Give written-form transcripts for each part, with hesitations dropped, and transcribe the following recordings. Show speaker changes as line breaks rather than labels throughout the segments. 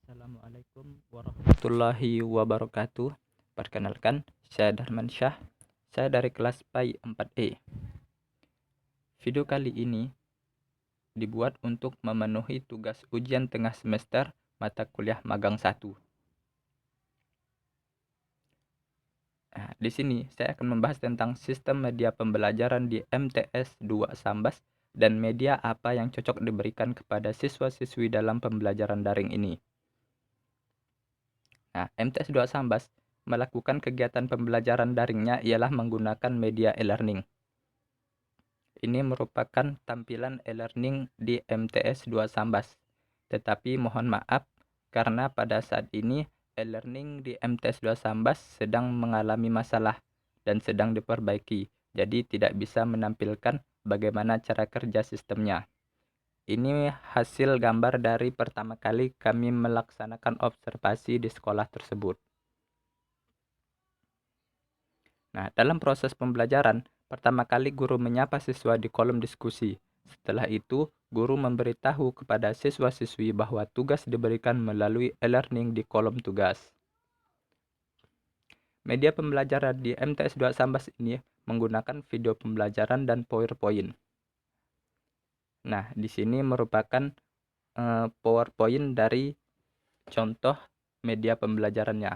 Assalamualaikum warahmatullahi wabarakatuh. Perkenalkan, saya Darman Syah. Saya dari kelas PAI 4E. Video kali ini dibuat untuk memenuhi tugas ujian tengah semester mata kuliah magang 1. Nah, di sini saya akan membahas tentang sistem media pembelajaran di MTS 2 Sambas dan media apa yang cocok diberikan kepada siswa-siswi dalam pembelajaran daring ini. Nah, MTS 2 Sambas melakukan kegiatan pembelajaran daringnya ialah menggunakan media e-learning. Ini merupakan tampilan e-learning di MTS 2 Sambas. Tetapi mohon maaf karena pada saat ini e-learning di MTS 2 Sambas sedang mengalami masalah dan sedang diperbaiki. Jadi tidak bisa menampilkan bagaimana cara kerja sistemnya. Ini hasil gambar dari pertama kali kami melaksanakan observasi di sekolah tersebut. Nah, dalam proses pembelajaran, pertama kali guru menyapa siswa di kolom diskusi. Setelah itu, guru memberitahu kepada siswa-siswi bahwa tugas diberikan melalui e-learning di kolom tugas. Media pembelajaran di MTS 2 Sambas ini menggunakan video pembelajaran dan PowerPoint. Nah, di sini merupakan PowerPoint dari contoh media pembelajarannya.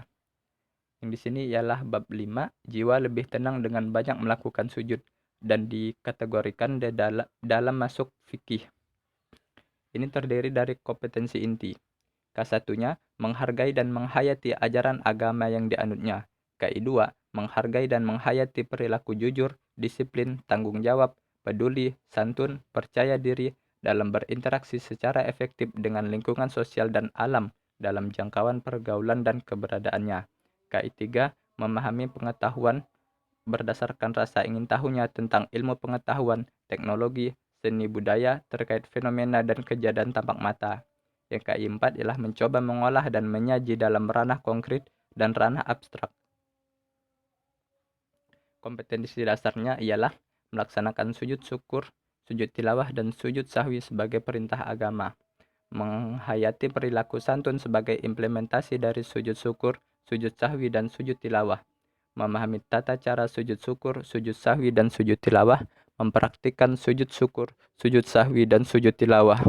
Yang di sini ialah bab 5, jiwa lebih tenang dengan banyak melakukan sujud, dan dikategorikan dalam masuk fikih. Ini terdiri dari kompetensi inti. K1-nya, menghargai dan menghayati ajaran agama yang dianutnya. K2, menghargai dan menghayati perilaku jujur, disiplin, tanggung jawab, peduli, santun, percaya diri, dalam berinteraksi secara efektif dengan lingkungan sosial dan alam dalam jangkauan pergaulan dan keberadaannya. K3, memahami pengetahuan berdasarkan rasa ingin tahunya tentang ilmu pengetahuan, teknologi, seni budaya terkait fenomena dan kejadian tampak mata. Yang keempat ialah mencoba mengolah dan menyaji dalam ranah konkret dan ranah abstrak. Kompetensi dasarnya ialah melaksanakan sujud syukur, sujud tilawah, dan sujud sahwi sebagai perintah agama. Menghayati perilaku santun sebagai implementasi dari sujud syukur, sujud sahwi, dan sujud tilawah. Memahami tata cara sujud syukur, sujud sahwi, dan sujud tilawah. Mempraktikkan sujud syukur, sujud sahwi, dan sujud tilawah.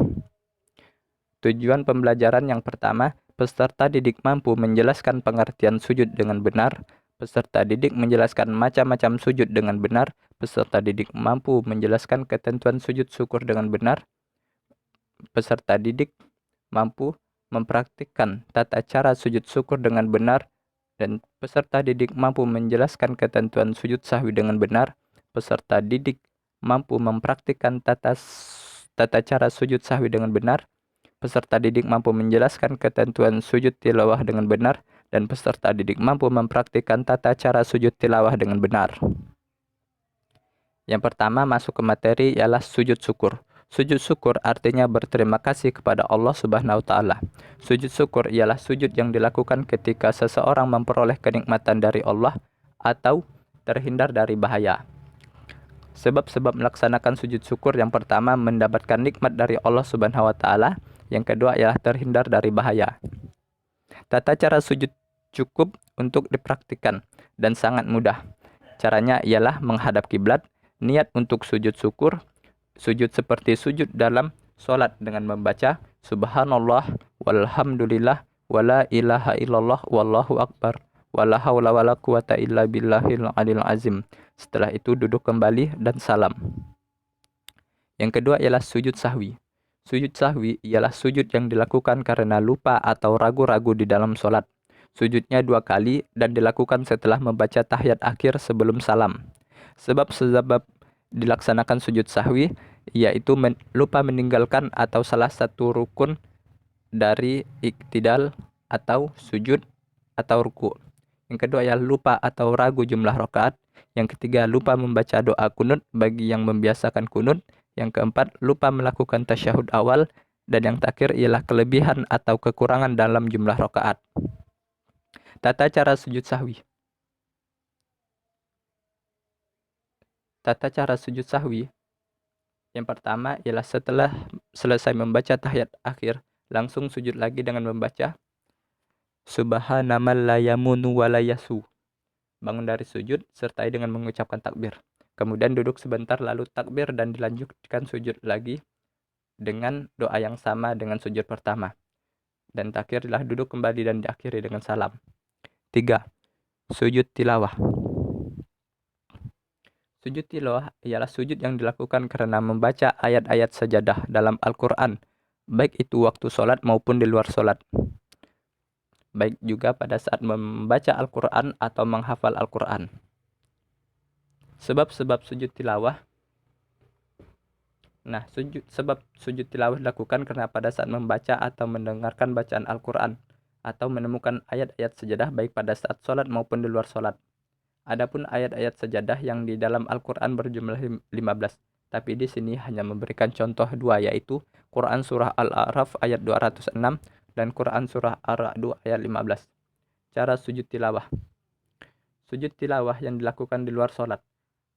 Tujuan pembelajaran yang pertama, peserta didik mampu menjelaskan pengertian sujud dengan benar. Peserta didik menjelaskan macam-macam sujud dengan benar. Peserta didik mampu menjelaskan ketentuan sujud syukur dengan benar. Peserta didik mampu mempraktikkan tata cara sujud syukur dengan benar, dan peserta didik mampu menjelaskan ketentuan sujud sahwi dengan benar. Peserta didik mampu mempraktikkan tata cara sujud sahwi dengan benar. Peserta didik mampu menjelaskan ketentuan sujud tilawah dengan benar, dan peserta didik mampu mempraktikkan tata cara sujud tilawah dengan benar. Yang pertama masuk ke materi ialah sujud syukur. Sujud syukur artinya berterima kasih kepada Allah Subhanahu wa taala. Sujud syukur ialah sujud yang dilakukan ketika seseorang memperoleh kenikmatan dari Allah atau terhindar dari bahaya. Sebab-sebab melaksanakan sujud syukur yang pertama mendapatkan nikmat dari Allah Subhanahu wa taala, yang kedua ialah terhindar dari bahaya. Tata cara sujud cukup untuk dipraktikkan dan sangat mudah. Caranya ialah menghadap kiblat, niat untuk sujud syukur, sujud seperti sujud dalam sholat dengan membaca Subhanallah walhamdulillah wala ilaha illallah wallahu akbar wala haula wala quwata illa billahil alil azim. Setelah itu duduk kembali dan salam. Yang kedua ialah sujud sahwi. Sujud sahwi ialah sujud yang dilakukan karena lupa atau ragu-ragu di dalam sholat. Sujudnya 2 kali dan dilakukan setelah membaca tahiyat akhir sebelum salam. Sebab dilaksanakan sujud sahwi yaitu lupa meninggalkan atau salah satu rukun dari iktidal atau sujud atau ruku. Yang kedua ialah lupa atau ragu jumlah rakaat. Yang ketiga lupa membaca doa kunut bagi yang membiasakan kunut. Yang keempat lupa melakukan tasyahud awal, dan yang terakhir ialah kelebihan atau kekurangan dalam jumlah rakaat. Tata cara sujud sahwi. Tata cara sujud sahwi yang pertama ialah setelah selesai membaca tahiyat akhir, langsung sujud lagi dengan membaca Subhana man la yamunu wa la yasu. Bangun dari sujud sertai dengan mengucapkan takbir. Kemudian duduk sebentar lalu takbir dan dilanjutkan sujud lagi dengan doa yang sama dengan sujud pertama. Dan terakhirlah duduk kembali dan diakhiri dengan salam. 3. Sujud tilawah. Sujud tilawah ialah sujud yang dilakukan karena membaca ayat-ayat sajadah dalam Al-Quran, baik itu waktu sholat maupun di luar sholat. Baik juga pada saat membaca Al-Quran atau menghafal Al-Quran. Sebab-sebab sujud tilawah. Nah, sebab sujud tilawah dilakukan karena pada saat membaca atau mendengarkan bacaan Al-Quran atau menemukan ayat-ayat sajadah baik pada saat sholat maupun di luar sholat. Adapun ayat-ayat sajadah yang di dalam Al-Quran berjumlah 15, tapi di sini hanya memberikan contoh dua, yaitu Quran Surah Al-A'raf ayat 206 dan Quran Surah Ar-Ra'd ayat 15. Cara sujud tilawah. Sujud tilawah yang dilakukan di luar sholat.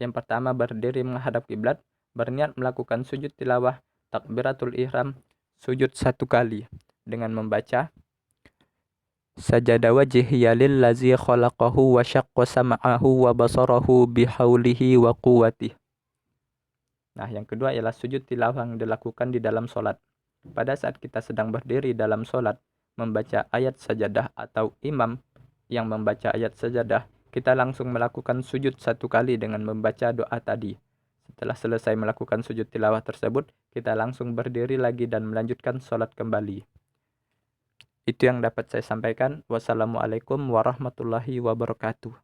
Yang pertama, berdiri menghadap kiblat, berniat melakukan sujud tilawah, takbiratul ihram, sujud 1 kali dengan membaca sajada wajhiya lillazi khalaqahu wa syaqqa sam'ahu wa basarahu bihaulihi wa quwwatihi. Nah, yang kedua ialah sujud tilawah yang dilakukan di dalam sholat. Pada saat kita sedang berdiri dalam sholat, membaca ayat sajadah atau imam yang membaca ayat sajadah, kita langsung melakukan sujud 1 kali dengan membaca doa tadi. Setelah selesai melakukan sujud tilawah tersebut, kita langsung berdiri lagi dan melanjutkan sholat kembali. Itu yang dapat saya sampaikan. Wassalamualaikum warahmatullahi wabarakatuh.